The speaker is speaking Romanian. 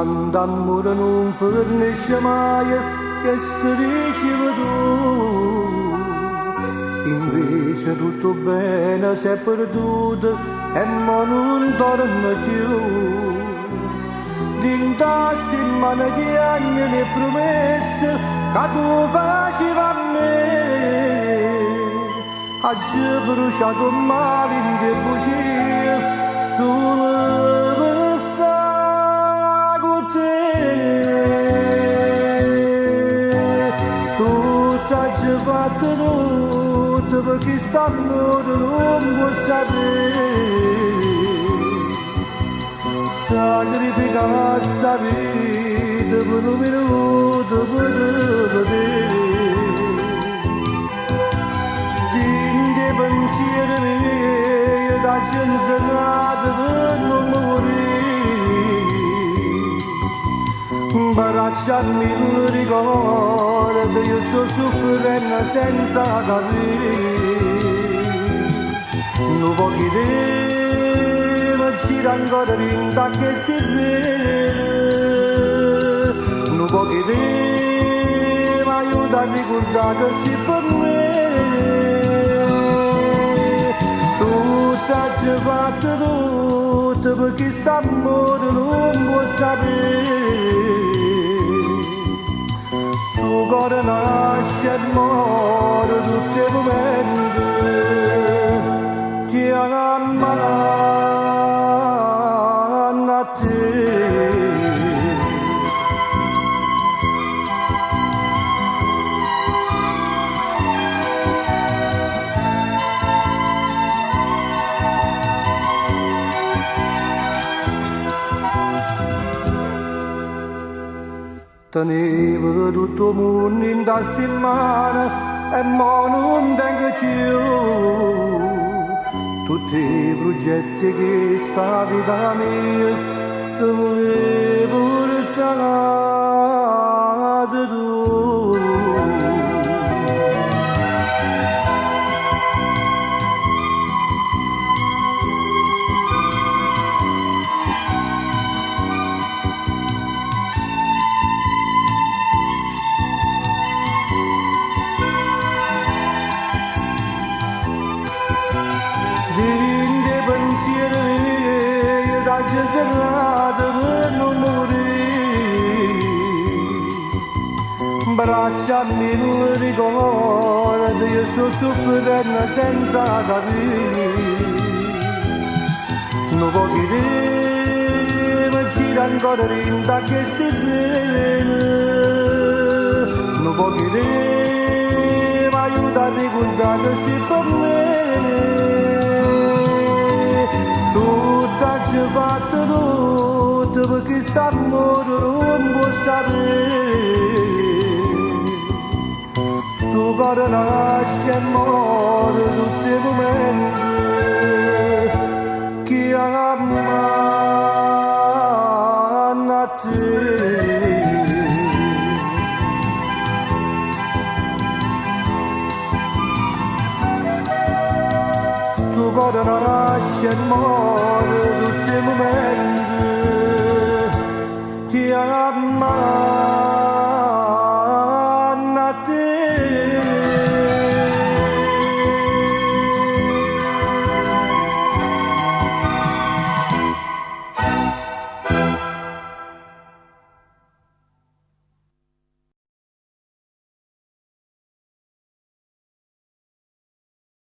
d'amore non fornisce mai che strisce tu. Invece tutto bene si è perduto e non torna più. D'intasti in mano di anni le promesse che tu facevi a me. Oggi bruciato male in che bugie solo per stare con te. Tutto ci ha fatto tutto perché st'amore non può sapere. Sacrificare la vita per un minuto per te. Dinde pensieri miei da censurato per non morire. Bracciarmi il ricordo, io sto soffrendo senza capire. Non può chiedere gira ancora vinta che sti bene. Non può chiedere ma aiuta a ricordare che si per me. Tutto ci ha fatto tutto perché st'amore non può sapere. Sto cuore nasce e muore tutti i momenti. Ti ammala tenevo tutto il mondo in tasca in mano e mo non tengo più tutti i progetti che sta vita mia te volevo portare tu. Dinde pensieri miei da censurato per non morire. Bracciarmi il ricordo, io sto soffrendo senza capire. Non può chiedere, ma gira ancora rinda che sti bene. Non può chiedere, ma aiuta a ricordare che si per me. Ci ha fatto tutto perché st'amore non può sapere. Sto cuore nasce e muore tutti i momenti. Chi ama a te. Sto cuore nasce e muore